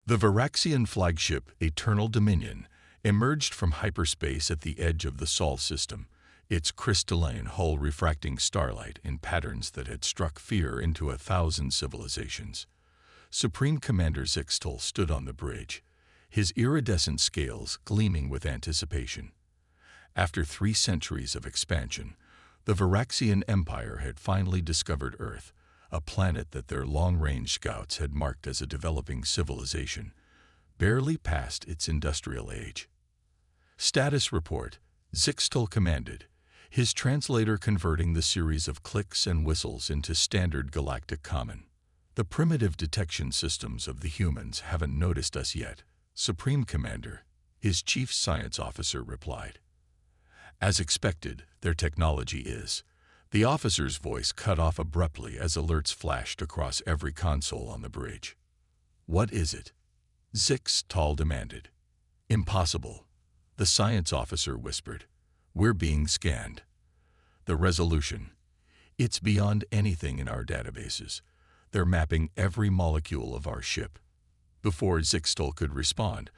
The Varaxian flagship Eternal Dominion emerged from hyperspace at the edge of the Sol system, its crystalline hull refracting starlight in patterns that had struck fear into 1,000 civilizations. Supreme Commander Zixtal stood on the bridge, his iridescent scales gleaming with anticipation. After 3 centuries of expansion, the Varaxian Empire had finally discovered Earth, a planet that their long-range scouts had marked as a developing civilization, barely past its industrial age. Status report, Zixtal commanded, his translator converting the series of clicks and whistles into standard galactic common. The primitive detection systems of the humans haven't noticed us yet, Supreme Commander, his chief science officer replied. As expected, their technology is. The officer's voice cut off abruptly as alerts flashed across every console on the bridge. What is it? Zixtal demanded. Impossible, the science officer whispered. We're being scanned. The resolution. It's beyond anything in our databases. They're mapping every molecule of our ship. Before Zixtal could respond,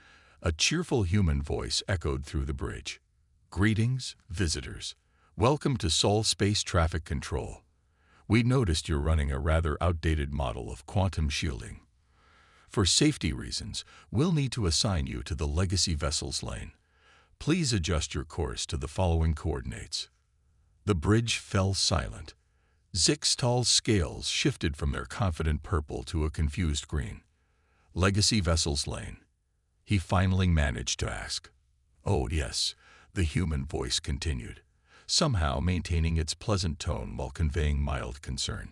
a cheerful human voice echoed through the bridge. Greetings, visitors. Welcome to Sol Space Traffic Control. We noticed you're running a rather outdated model of quantum shielding. For safety reasons, we'll need to assign you to the Legacy Vessels lane. Please adjust your course to the following coordinates. The bridge fell silent. Zixtal's scales shifted from their confident purple to a confused green. Legacy Vessels lane. He finally managed to ask. Oh, yes, the human voice continued, somehow maintaining its pleasant tone while conveying mild concern.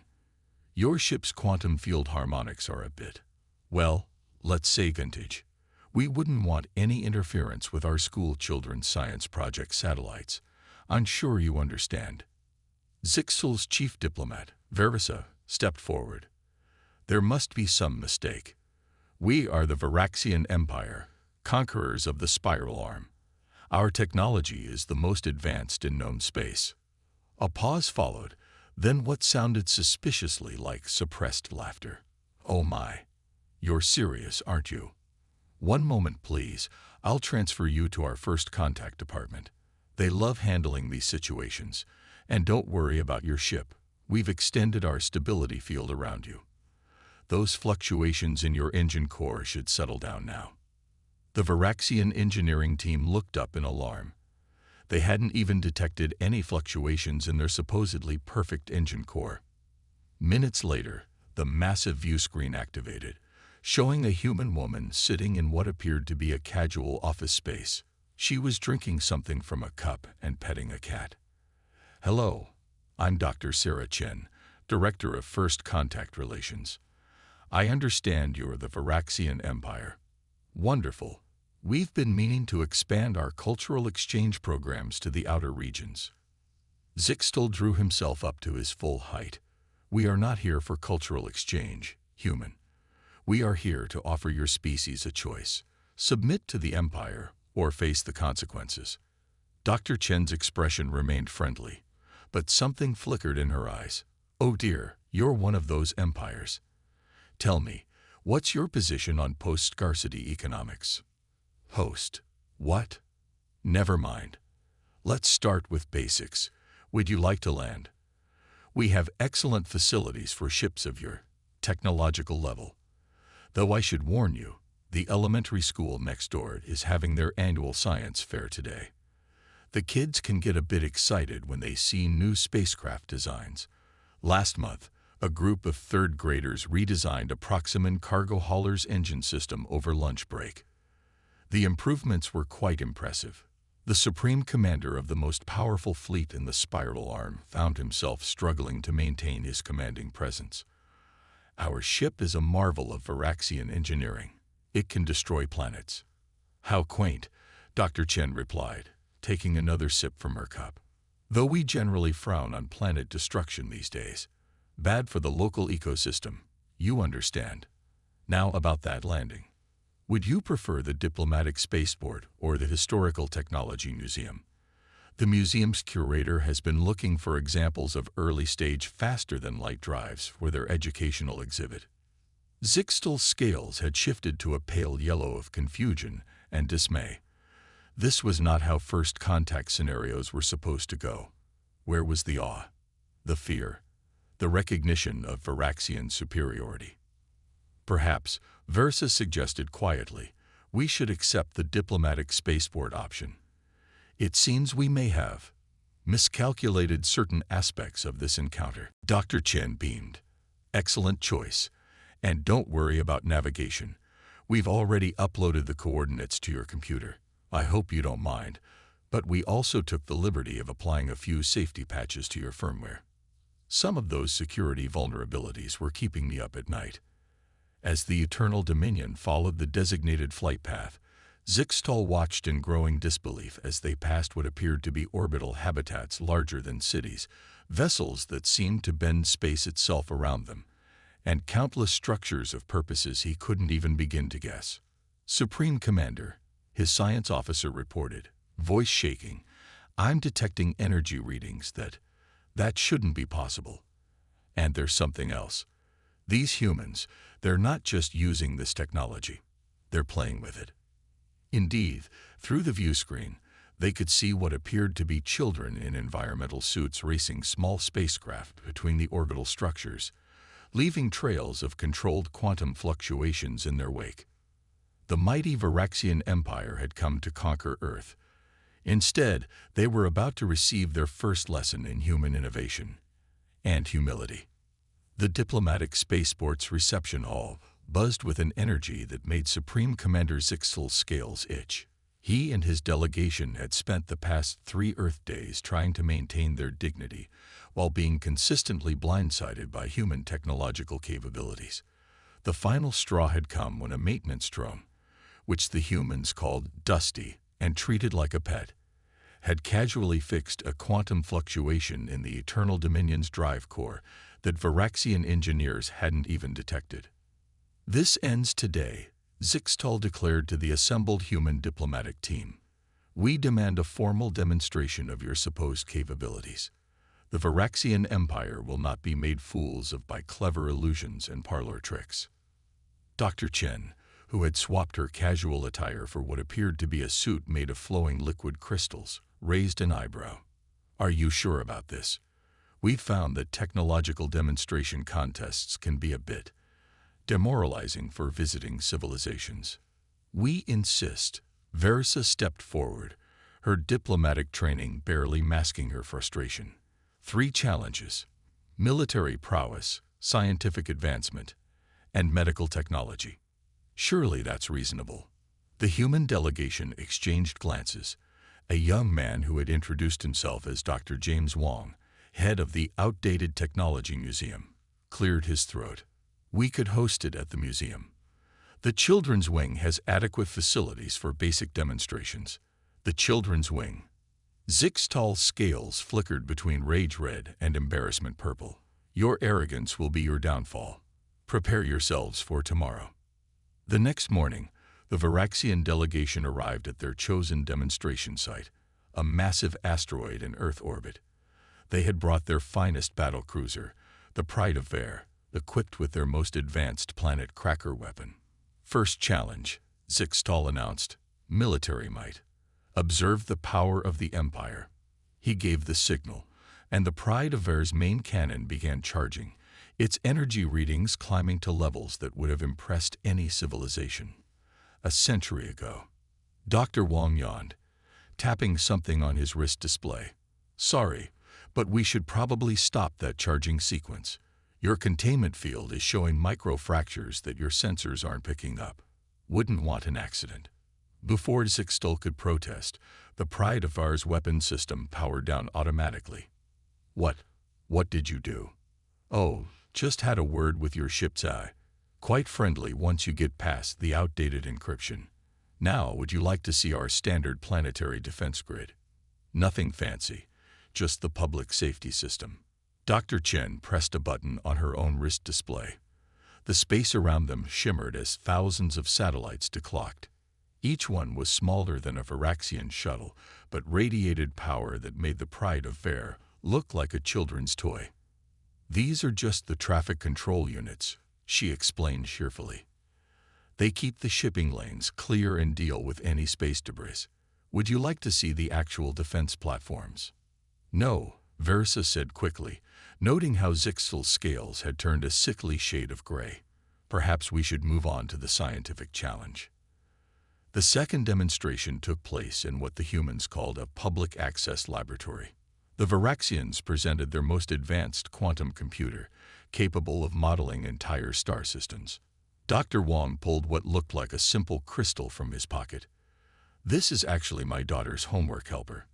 Your ship's quantum field harmonics are a bit, well, let's say vintage. We wouldn't want any interference with our school children's science project satellites. I'm sure you understand. Zixtal's chief diplomat, Verisa, stepped forward. There must be some mistake. We are the Varaxian Empire, conquerors of the spiral arm. Our technology is the most advanced in known space. A pause followed, then what sounded suspiciously like suppressed laughter. Oh my, you're serious, aren't you? One moment, please. I'll transfer you to our first contact department. They love handling these situations. And don't worry about your ship. We've extended our stability field around you. Those fluctuations in your engine core should settle down now. The Varaxian engineering team looked up in alarm. They hadn't even detected any fluctuations in their supposedly perfect engine core. Minutes later, the massive view screen activated, showing a human woman sitting in what appeared to be a casual office space. She was drinking something from a cup and petting a cat. Hello, I'm Dr. Sarah Chen, Director of First Contact Relations. I understand you're the Varaxian Empire. Wonderful. We've been meaning to expand our cultural exchange programs to the outer regions. Zixtal drew himself up to his full height. We are not here for cultural exchange, human. We are here to offer your species a choice. Submit to the Empire or face the consequences. Dr. Chen's expression remained friendly, but something flickered in her eyes. Oh dear, you're one of those empires. Tell me, what's your position on post-scarcity economics? Post. What? Never mind. Let's start with basics. Would you like to land? We have excellent facilities for ships of your technological level. Though I should warn you, the elementary school next door is having their annual science fair today. The kids can get a bit excited when they see new spacecraft designs. Last month, a group of third graders redesigned a Proximan cargo hauler's engine system over lunch break. The improvements were quite impressive. The supreme commander of the most powerful fleet in the spiral arm found himself struggling to maintain his commanding presence. Our ship is a marvel of Varaxian engineering. It can destroy planets. How quaint, Dr. Chen replied, taking another sip from her cup. Though we generally frown on planet destruction these days, bad for the local ecosystem, you understand. Now about that landing. Would you prefer the diplomatic spaceport or the Historical Technology Museum? The museum's curator has been looking for examples of early-stage faster-than-light drives for their educational exhibit. Zixtal's scales had shifted to a pale yellow of confusion and dismay. This was not how first contact scenarios were supposed to go. Where was the awe, the fear, the recognition of Varaxian superiority? Perhaps, Versa suggested quietly, we should accept the diplomatic spaceport option. It seems we may have miscalculated certain aspects of this encounter. Dr. Chen beamed. Excellent choice. And don't worry about navigation. We've already uploaded the coordinates to your computer. I hope you don't mind, but we also took the liberty of applying a few safety patches to your firmware. Some of those security vulnerabilities were keeping me up at night. As the Eternal Dominion followed the designated flight path, Zixtal watched in growing disbelief as they passed what appeared to be orbital habitats larger than cities, vessels that seemed to bend space itself around them, and countless structures of purposes he couldn't even begin to guess. Supreme Commander, his science officer reported, voice shaking, I'm detecting energy readings that shouldn't be possible. And there's something else. These humans, they're not just using this technology, they're playing with it. Indeed, through the view screen, they could see what appeared to be children in environmental suits racing small spacecraft between the orbital structures, leaving trails of controlled quantum fluctuations in their wake. The mighty Varaxian Empire had come to conquer Earth. Instead, they were about to receive their first lesson in human innovation and humility. The diplomatic spaceport's reception hall buzzed with an energy that made Supreme Commander Zixtal's scales itch. He and his delegation had spent the past 3 Earth days trying to maintain their dignity while being consistently blindsided by human technological capabilities. The final straw had come when a maintenance drone, which the humans called Dusty and treated like a pet, had casually fixed a quantum fluctuation in the Eternal Dominion's drive core that Varaxian engineers hadn't even detected. This ends today, Zixtal declared to the assembled human diplomatic team. We demand a formal demonstration of your supposed capabilities. The Varaxian Empire will not be made fools of by clever illusions and parlor tricks. Dr. Chen, who had swapped her casual attire for what appeared to be a suit made of flowing liquid crystals, raised an eyebrow. Are you sure about this? We've found that technological demonstration contests can be a bit demoralizing for visiting civilizations. We insist. Versa stepped forward, her diplomatic training barely masking her frustration. 3 challenges: military prowess, scientific advancement, and medical technology. Surely that's reasonable. The human delegation exchanged glances. A young man who had introduced himself as Dr. James Wong, head of the Outdated Technology Museum, cleared his throat. We could host it at the museum. The Children's Wing has adequate facilities for basic demonstrations. The Children's Wing. Zixtal's scales flickered between rage red and embarrassment purple. Your arrogance will be your downfall. Prepare yourselves for tomorrow. The next morning, the Varaxian delegation arrived at their chosen demonstration site, a massive asteroid in Earth orbit. They had brought their finest battle cruiser, the Pride of Ver, equipped with their most advanced planet cracker weapon. First challenge, Zixtal announced, military might. Observe the power of the Empire. He gave the signal, and the Pride of Ver's main cannon began charging, its energy readings climbing to levels that would have impressed any civilization. A century ago. Dr. Wong yawned, tapping something on his wrist display. Sorry, but we should probably stop that charging sequence. Your containment field is showing microfractures that your sensors aren't picking up. Wouldn't want an accident. Before Zixtal could protest, the Pride of Ver's weapon system powered down automatically. What did you do? Oh, just had a word with your ship's eye. Quite friendly once you get past the outdated encryption. Now, would you like to see our standard planetary defense grid? Nothing fancy, just the public safety system. Dr. Chen pressed a button on her own wrist display. The space around them shimmered as thousands of satellites declocked. Each one was smaller than a Varaxian shuttle, but radiated power that made the Pride of Ver look like a children's toy. These are just the traffic control units, she explained cheerfully. They keep the shipping lanes clear and deal with any space debris. Would you like to see the actual defense platforms? No, Versa said quickly, noting how Zixel's scales had turned a sickly shade of gray. Perhaps we should move on to the scientific challenge. The second demonstration took place in what the humans called a public access laboratory. The Varaxians presented their most advanced quantum computer, capable of modeling entire star systems. Dr. Wong pulled what looked like a simple crystal from his pocket. This is actually my daughter's homework helper.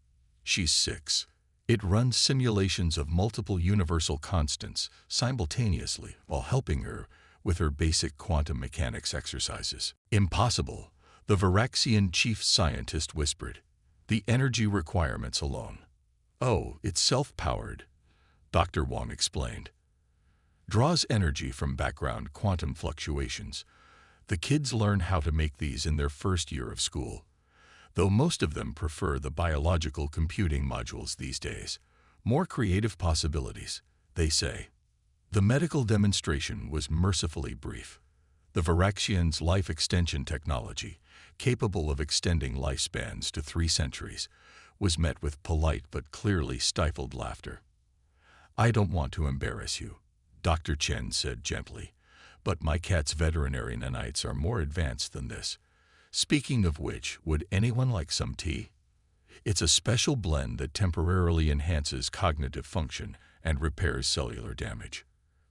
She's 6. It runs simulations of multiple universal constants simultaneously while helping her with her basic quantum mechanics exercises. Impossible, the Varaxian chief scientist whispered. The energy requirements alone. Oh, it's self-powered, Dr. Wong explained. Draws energy from background quantum fluctuations. The kids learn how to make these in their first year of school, though most of them prefer the biological computing modules these days. More creative possibilities, they say. The medical demonstration was mercifully brief. The Varaxians' life extension technology, capable of extending lifespans to 3 centuries, was met with polite but clearly stifled laughter. I don't want to embarrass you, Dr. Chen said gently, but my cat's veterinary nanites are more advanced than this. Speaking of which, would anyone like some tea? It's a special blend that temporarily enhances cognitive function and repairs cellular damage.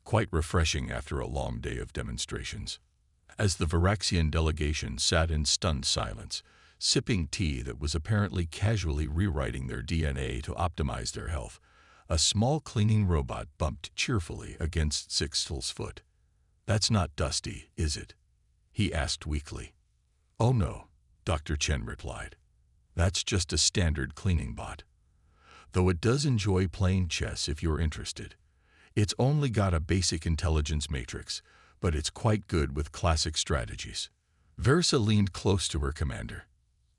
Quite refreshing after a long day of demonstrations. As the Varaxian delegation sat in stunned silence, sipping tea that was apparently casually rewriting their DNA to optimize their health, a small cleaning robot bumped cheerfully against Zixel's foot. That's not Dusty, is it? He asked weakly. Oh no, Dr. Chen replied. That's just a standard cleaning bot. Though it does enjoy playing chess if you're interested. It's only got a basic intelligence matrix, but it's quite good with classic strategies. Versa leaned close to her commander.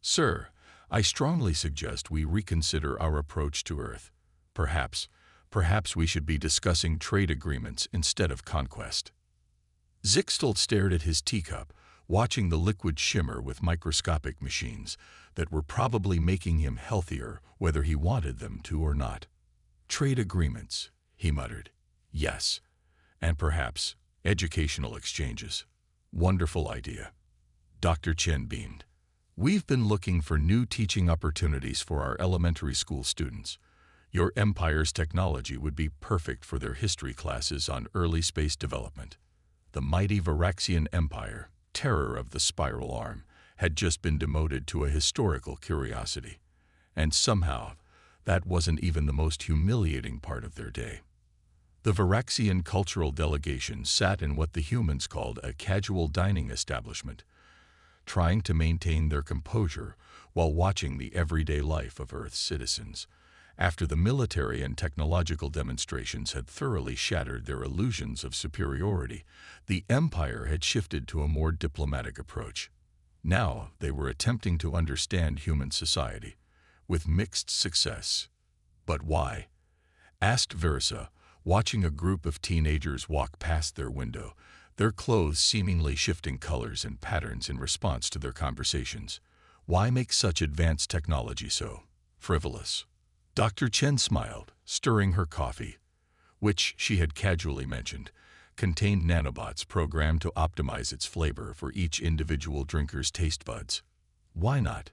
Sir, I strongly suggest we reconsider our approach to Earth. Perhaps we should be discussing trade agreements instead of conquest. Zixel stared at his teacup, watching the liquid shimmer with microscopic machines that were probably making him healthier whether he wanted them to or not. Trade agreements, he muttered. Yes, and perhaps educational exchanges. Wonderful idea. Dr. Chen beamed. We've been looking for new teaching opportunities for our elementary school students. Your empire's technology would be perfect for their history classes on early space development. The mighty Varaxian Empire, terror of the spiral arm, had just been demoted to a historical curiosity. And somehow, that wasn't even the most humiliating part of their day. The Varaxian cultural delegation sat in what the humans called a casual dining establishment, trying to maintain their composure while watching the everyday life of Earth's citizens. After the military and technological demonstrations had thoroughly shattered their illusions of superiority, the Empire had shifted to a more diplomatic approach. Now they were attempting to understand human society, with mixed success. But why? Asked Versa, watching a group of teenagers walk past their window, their clothes seemingly shifting colors and patterns in response to their conversations. Why make such advanced technology so frivolous? Dr. Chen smiled, stirring her coffee, which she had casually mentioned, contained nanobots programmed to optimize its flavor for each individual drinker's taste buds. Why not?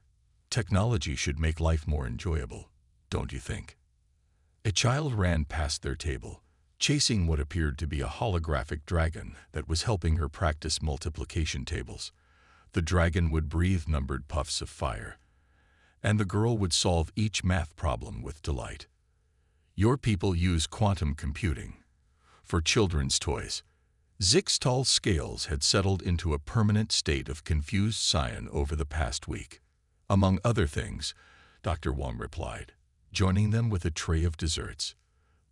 Technology should make life more enjoyable, don't you think? A child ran past their table, chasing what appeared to be a holographic dragon that was helping her practice multiplication tables. The dragon would breathe numbered puffs of fire, and the girl would solve each math problem with delight. Your people use quantum computing. For children's toys, Zixtal's scales had settled into a permanent state of confused cyan over the past week. Among other things, Dr. Wong replied, joining them with a tray of desserts.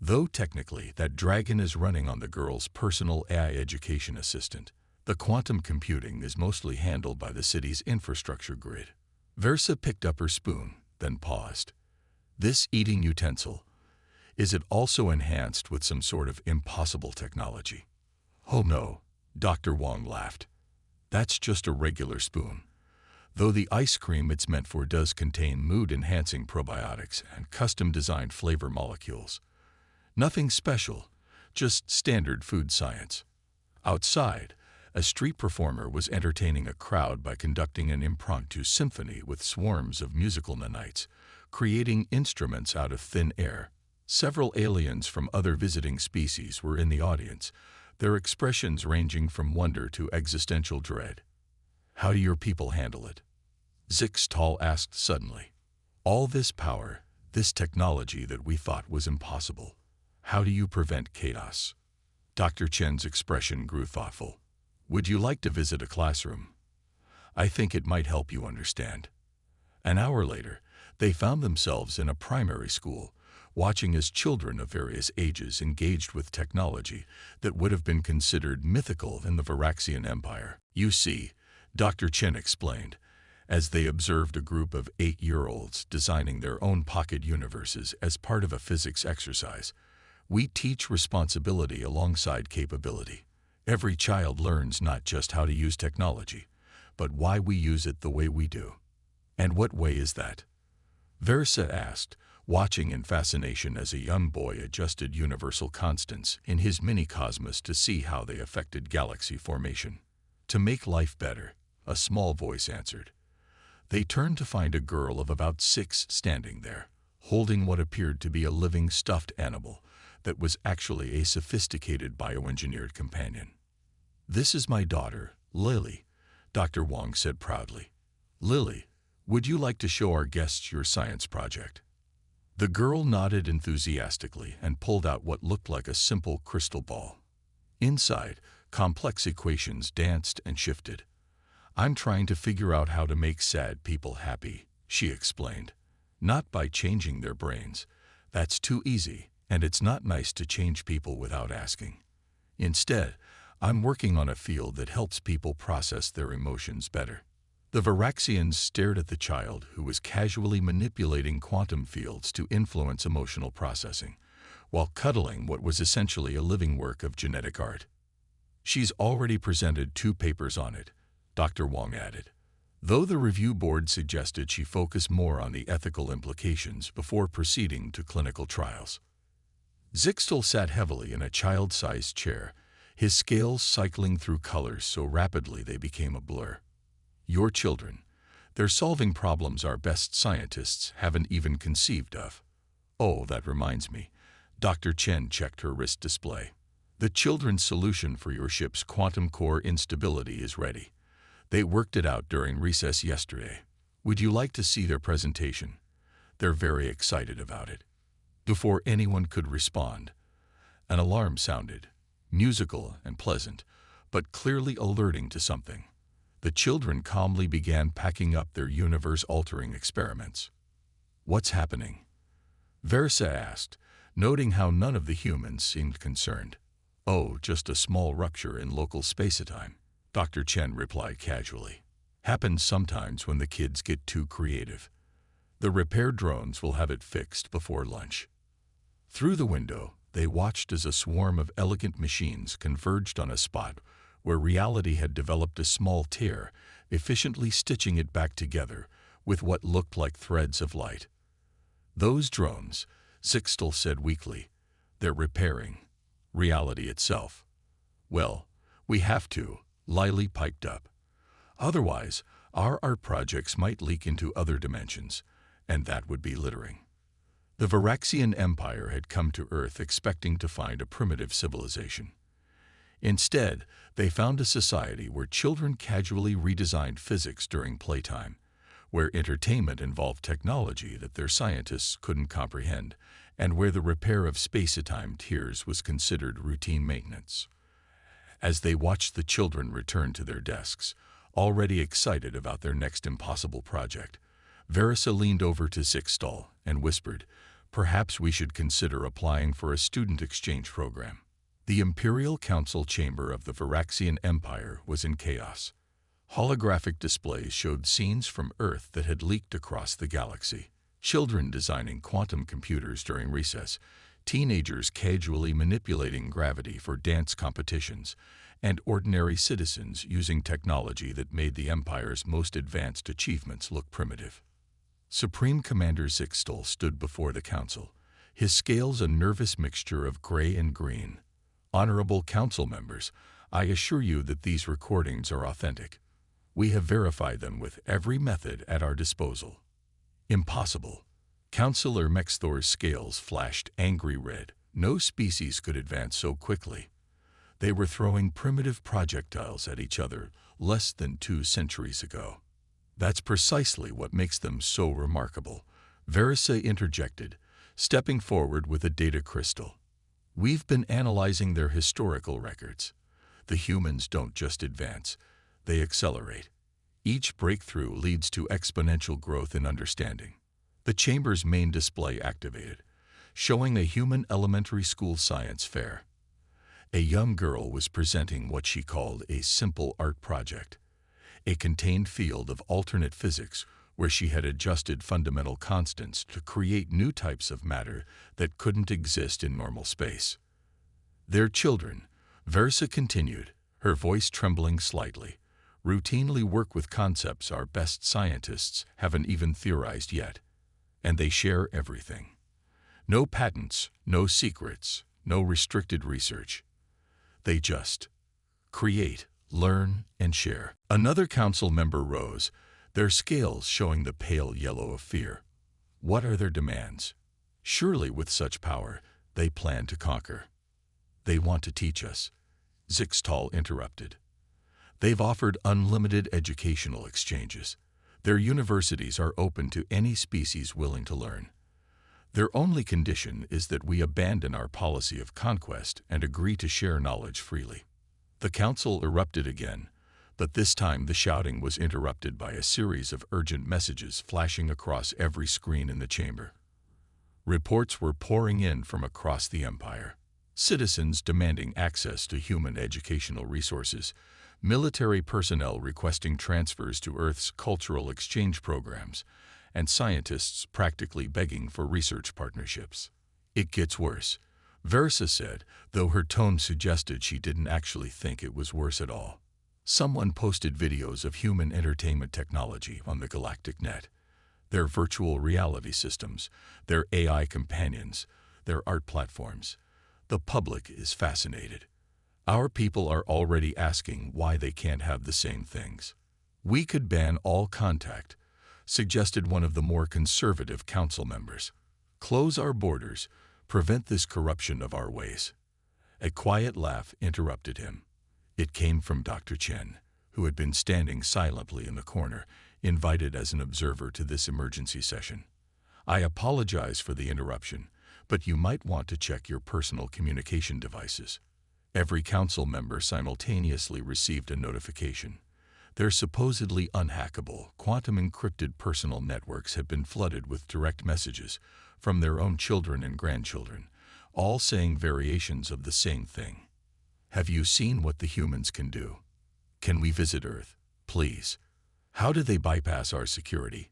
Though technically that dragon is running on the girl's personal AI education assistant, the quantum computing is mostly handled by the city's infrastructure grid. Versa picked up her spoon, then paused. This eating utensil, is it also enhanced with some sort of impossible technology? Oh no, Dr. Wong laughed. That's just a regular spoon. Though the ice cream it's meant for does contain mood-enhancing probiotics and custom-designed flavor molecules. Nothing special, just standard food science. Outside, a street performer was entertaining a crowd by conducting an impromptu symphony with swarms of musical nanites, creating instruments out of thin air. Several aliens from other visiting species were in the audience, their expressions ranging from wonder to existential dread. How do your people handle it? Zixtal asked suddenly. All this power, this technology that we thought was impossible. How do you prevent chaos? Dr. Chen's expression grew thoughtful. Would you like to visit a classroom? I think it might help you understand. An hour later, they found themselves in a primary school, watching as children of various ages engaged with technology that would have been considered mythical in the Varaxian Empire. You see, Dr. Chen explained, as they observed a group of 8-year-olds designing their own pocket universes as part of a physics exercise. We teach responsibility alongside capability. Every child learns not just how to use technology, but why we use it the way we do. And what way is that? Versa asked, watching in fascination as a young boy adjusted universal constants in his mini-cosmos to see how they affected galaxy formation. To make life better, a small voice answered. They turned to find a girl of about 6 standing there, holding what appeared to be a living stuffed animal that was actually a sophisticated bioengineered companion. This is my daughter, Lily, Dr. Wong said proudly. Lily, would you like to show our guests your science project? The girl nodded enthusiastically and pulled out what looked like a simple crystal ball. Inside, complex equations danced and shifted. I'm trying to figure out how to make sad people happy, she explained. Not by changing their brains. That's too easy, and it's not nice to change people without asking. Instead, I'm working on a field that helps people process their emotions better. The Varaxians stared at the child who was casually manipulating quantum fields to influence emotional processing, while cuddling what was essentially a living work of genetic art. She's already presented 2 papers on it, Dr. Wong added, though the review board suggested she focus more on the ethical implications before proceeding to clinical trials. Zixtal sat heavily in a child-sized chair, his scales cycling through colors so rapidly they became a blur. Your children, they're solving problems our best scientists haven't even conceived of. Oh, that reminds me. Dr. Chen checked her wrist display. The children's solution for your ship's quantum core instability is ready. They worked it out during recess yesterday. Would you like to see their presentation? They're very excited about it. Before anyone could respond, an alarm sounded, musical and pleasant, but clearly alerting to something. The children calmly began packing up their universe-altering experiments. What's happening? Versa asked, noting how none of the humans seemed concerned. Oh, just a small rupture in local space-time, Dr. Chen replied casually. Happens sometimes when the kids get too creative. The repair drones will have it fixed before lunch. Through the window, they watched as a swarm of elegant machines converged on a spot where reality had developed a small tear, efficiently stitching it back together with what looked like threads of light. Those drones, Zixtal said weakly, they're repairing reality itself. Well, we have to, Lily piped up. Otherwise, our art projects might leak into other dimensions, and that would be littering. The Varaxian Empire had come to Earth expecting to find a primitive civilization. Instead, they found a society where children casually redesigned physics during playtime, where entertainment involved technology that their scientists couldn't comprehend, and where the repair of space-time tears was considered routine maintenance. As they watched the children return to their desks, already excited about their next impossible project, Versa leaned over to Zixtal and whispered, "Perhaps we should consider applying for a student exchange program." The Imperial Council chamber of the Varaxian Empire was in chaos. Holographic displays showed scenes from Earth that had leaked across the galaxy. Children designing quantum computers during recess, teenagers casually manipulating gravity for dance competitions, and ordinary citizens using technology that made the Empire's most advanced achievements look primitive. Supreme Commander Zixtal stood before the Council, his scales a nervous mixture of gray and green. Honorable Council members, I assure you that these recordings are authentic. We have verified them with every method at our disposal. Impossible. Councillor Mexthor's scales flashed angry red. No species could advance so quickly. They were throwing primitive projectiles at each other less than 2 centuries ago. That's precisely what makes them so remarkable, Verisa interjected, stepping forward with a data crystal. We've been analyzing their historical records. The humans don't just advance, they accelerate. Each breakthrough leads to exponential growth in understanding. The chamber's main display activated, showing a human elementary school science fair. A young girl was presenting what she called a simple art project, a contained field of alternate physics where she had adjusted fundamental constants to create new types of matter that couldn't exist in normal space. Their children, Versa continued, her voice trembling slightly, routinely work with concepts our best scientists haven't even theorized yet, and they share everything. No patents, no secrets, no restricted research. They just create, learn, and share. Another council member rose, their scales showing the pale yellow of fear. What are their demands? Surely with such power, they plan to conquer. They want to teach us, Zixtal interrupted. They've offered unlimited educational exchanges. Their universities are open to any species willing to learn. Their only condition is that we abandon our policy of conquest and agree to share knowledge freely. The council erupted again, but this time the shouting was interrupted by a series of urgent messages flashing across every screen in the chamber. Reports were pouring in from across the Empire. Citizens demanding access to human educational resources, military personnel requesting transfers to Earth's cultural exchange programs, and scientists practically begging for research partnerships. It gets worse, Versa said, though her tone suggested she didn't actually think it was worse at all. Someone posted videos of human entertainment technology on the galactic net. Their virtual reality systems, their AI companions, their art platforms. The public is fascinated. Our people are already asking why they can't have the same things. We could ban all contact, suggested one of the more conservative council members. Close our borders, prevent this corruption of our ways. A quiet laugh interrupted him. It came from Dr. Chen, who had been standing silently in the corner, invited as an observer to this emergency session. I apologize for the interruption, but you might want to check your personal communication devices. Every council member simultaneously received a notification. Their supposedly unhackable, quantum-encrypted personal networks have been flooded with direct messages from their own children and grandchildren, all saying variations of the same thing. Have you seen what the humans can do? Can we visit Earth, please? How do they bypass our security?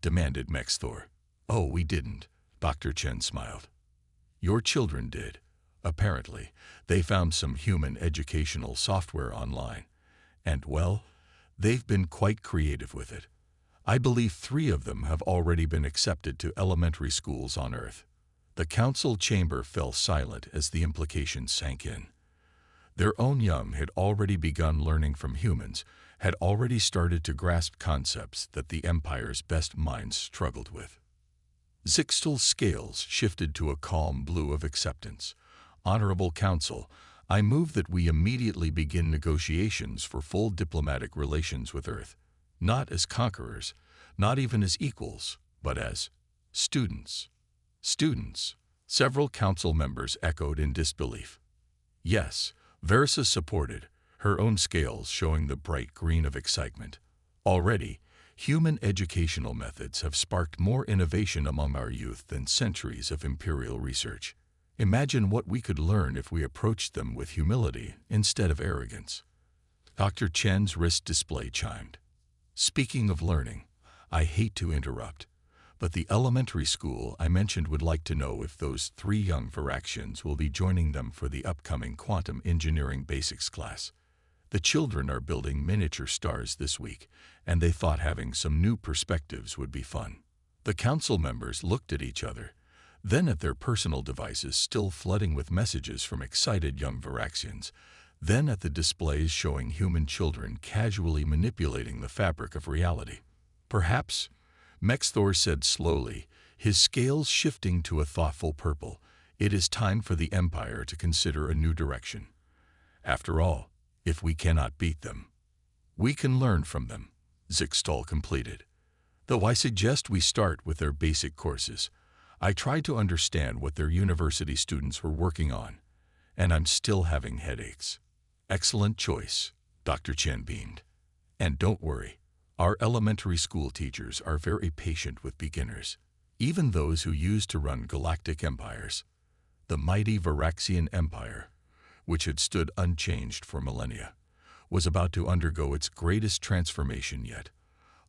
Demanded Mexthor. Oh, we didn't, Dr. Chen smiled. Your children did. Apparently, they found some human educational software online, and, well, they've been quite creative with it. I believe 3 of them have already been accepted to elementary schools on Earth. The council chamber fell silent as the implication sank in. Their own young had already begun learning from humans, had already started to grasp concepts that the Empire's best minds struggled with. Zixtal's scales shifted to a calm blue of acceptance. Honorable Council, I move that we immediately begin negotiations for full diplomatic relations with Earth, not as conquerors, not even as equals, but as students. Students, several council members echoed in disbelief. Yes, Versa supported, her own scales showing the bright green of excitement. Already, human educational methods have sparked more innovation among our youth than centuries of imperial research. Imagine what we could learn if we approached them with humility instead of arrogance. Dr. Chen's wrist display chimed. Speaking of learning, I hate to interrupt, but the elementary school I mentioned would like to know if those 3 young Viraxians will be joining them for the upcoming quantum engineering basics class. The children are building miniature stars this week, and they thought having some new perspectives would be fun. The council members looked at each other, then at their personal devices still flooding with messages from excited young Varaxians, then at the displays showing human children casually manipulating the fabric of reality. Perhaps, Mexthor said slowly, his scales shifting to a thoughtful purple, it is time for the Empire to consider a new direction. After all, if we cannot beat them, we can learn from them, Zixtal completed. Though I suggest we start with their basic courses. I tried to understand what their university students were working on, and I'm still having headaches. Excellent choice, Dr. Chen beamed. And don't worry, our elementary school teachers are very patient with beginners, even those who used to run galactic empires. The mighty Varaxian Empire, which had stood unchanged for millennia, was about to undergo its greatest transformation yet,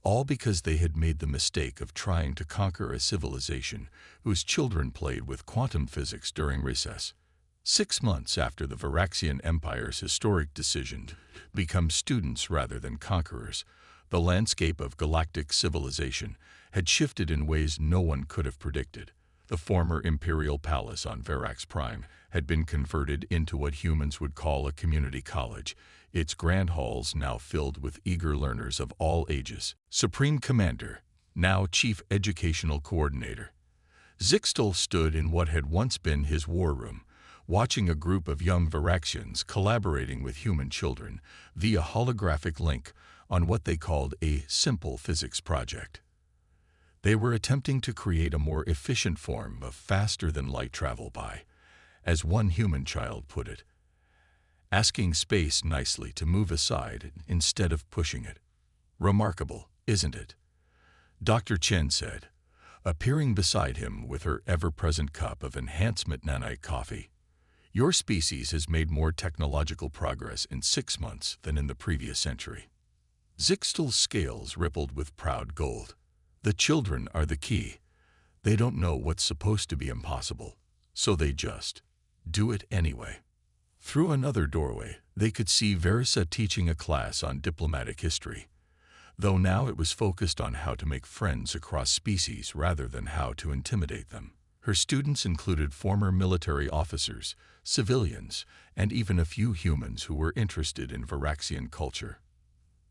all because they had made the mistake of trying to conquer a civilization whose children played with quantum physics during recess. 6 months after the Varaxian Empire's historic decision to become students rather than conquerors, the landscape of galactic civilization had shifted in ways no one could have predicted. The former imperial palace on Varax Prime had been converted into what humans would call a community college, its grand halls now filled with eager learners of all ages. Supreme Commander, now Chief Educational Coordinator, Zixtal stood in what had once been his war room, watching a group of young Varaxians collaborating with human children via holographic link on what they called a simple physics project. They were attempting to create a more efficient form of faster-than-light travel by, as one human child put it, asking space nicely to move aside instead of pushing it. Remarkable, isn't it? Dr. Chen said, appearing beside him with her ever-present cup of enhancement nanite coffee. Your species has made more technological progress in 6 months than in the previous century. Zixtal's scales rippled with proud gold. The children are the key. They don't know what's supposed to be impossible, so they just do it anyway. Through another doorway, they could see Verisa teaching a class on diplomatic history, though now it was focused on how to make friends across species rather than how to intimidate them. Her students included former military officers, civilians, and even a few humans who were interested in Varaxian culture.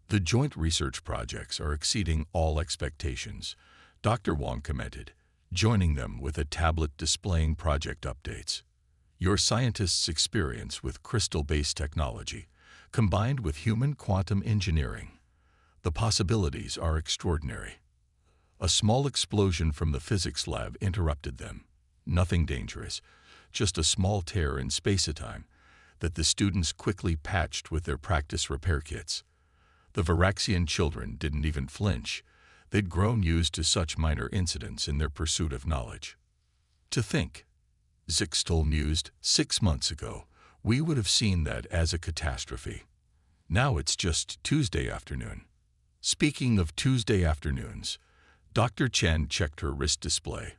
The joint research projects are exceeding all expectations, Dr. Wong commented, joining them with a tablet displaying project updates. Your scientists' experience with crystal-based technology, combined with human quantum engineering. The possibilities are extraordinary. A small explosion from the physics lab interrupted them. Nothing dangerous, just a small tear in space-time that the students quickly patched with their practice repair kits. The Varaxian children didn't even flinch. They'd grown used to such minor incidents in their pursuit of knowledge. To think, Zixtal mused, 6 months ago, we would have seen that as a catastrophe. Now it's just Tuesday afternoon. Speaking of Tuesday afternoons, Dr. Chen checked her wrist display.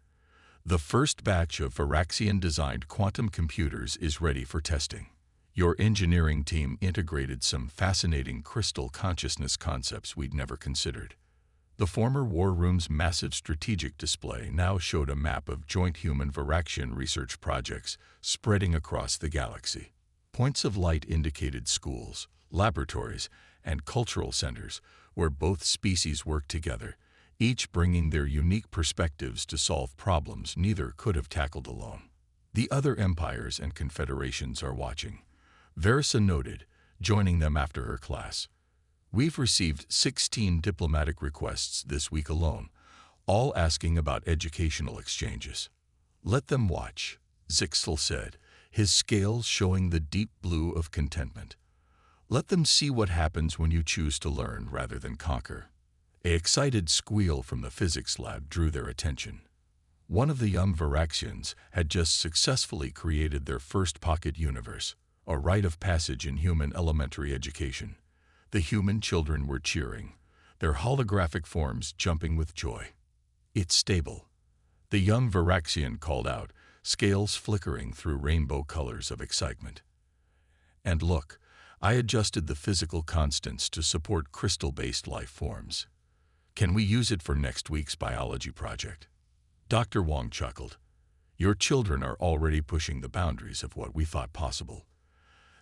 The first batch of Varaxian-designed quantum computers is ready for testing. Your engineering team integrated some fascinating crystal consciousness concepts we'd never considered. The former war room's massive strategic display now showed a map of joint human Varaxian research projects spreading across the galaxy. Points of light indicated schools, laboratories, and cultural centers where both species work together, each bringing their unique perspectives to solve problems neither could have tackled alone. The other empires and confederations are watching, Verisa noted, joining them after her class. We've received 16 diplomatic requests this week alone, all asking about educational exchanges. Let them watch, Zixtal said, his scales showing the deep blue of contentment. Let them see what happens when you choose to learn rather than conquer. An excited squeal from the physics lab drew their attention. One of the young Varaxians had just successfully created their first pocket universe, a rite of passage in human elementary education. The human children were cheering, their holographic forms jumping with joy. It's stable, the young Varaxian called out, scales flickering through rainbow colors of excitement. And look, I adjusted the physical constants to support crystal-based life forms. Can we use it for next week's biology project? Dr. Wong chuckled. Your children are already pushing the boundaries of what we thought possible.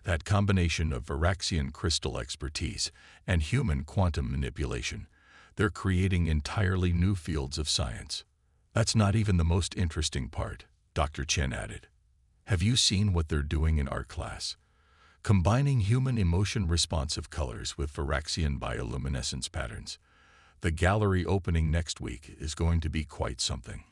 That combination of Varaxian crystal expertise and human quantum manipulation, they're creating entirely new fields of science. That's not even the most interesting part, Dr. Chen added. Have you seen what they're doing in art class? Combining human emotion-responsive colors with Varaxian bioluminescence patterns. The gallery opening next week is going to be quite something.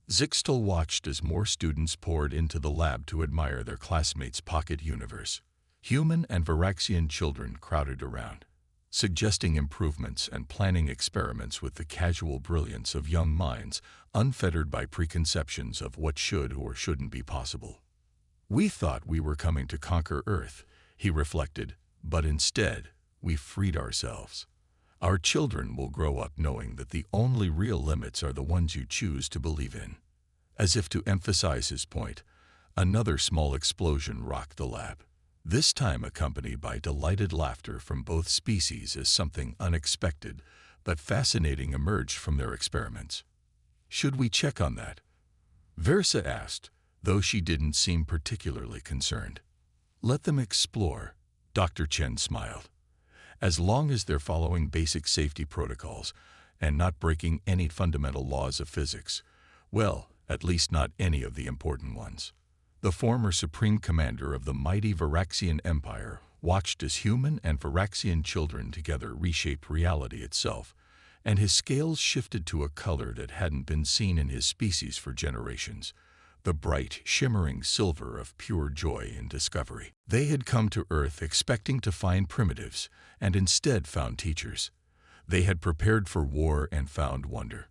Zixtel watched as more students poured into the lab to admire their classmates' pocket universe. Human and Varaxian children crowded around, suggesting improvements and planning experiments with the casual brilliance of young minds, unfettered by preconceptions of what should or shouldn't be possible. We thought we were coming to conquer Earth, he reflected, but instead, we freed ourselves. Our children will grow up knowing that the only real limits are the ones you choose to believe in. As if to emphasize his point, another small explosion rocked the lab, this time accompanied by delighted laughter from both species as something unexpected but fascinating emerged from their experiments. Should we check on that? Versa asked, though she didn't seem particularly concerned. Let them explore, Dr. Chen smiled. As long as they're following basic safety protocols and not breaking any fundamental laws of physics, well, at least not any of the important ones. The former supreme commander of the mighty Varaxian Empire watched as human and Varaxian children together reshaped reality itself, and his scales shifted to a color that hadn't been seen in his species for generations, the bright, shimmering silver of pure joy and discovery. They had come to Earth expecting to find primitives, and instead found teachers. They had prepared for war and found wonder.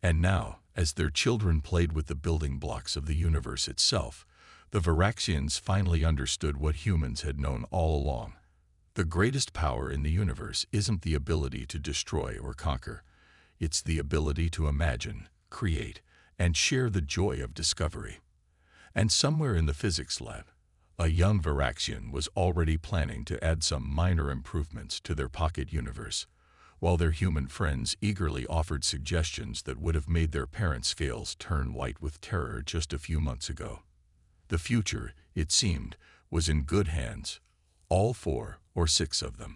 And now, as their children played with the building blocks of the universe itself, the Varaxians finally understood what humans had known all along. The greatest power in the universe isn't the ability to destroy or conquer. It's the ability to imagine, create, and share the joy of discovery. And somewhere in the physics lab, a young Varaxian was already planning to add some minor improvements to their pocket universe, while their human friends eagerly offered suggestions that would have made their parents' scales turn white with terror just a few months ago. The future, it seemed, was in good hands, all 4 or 6 of them.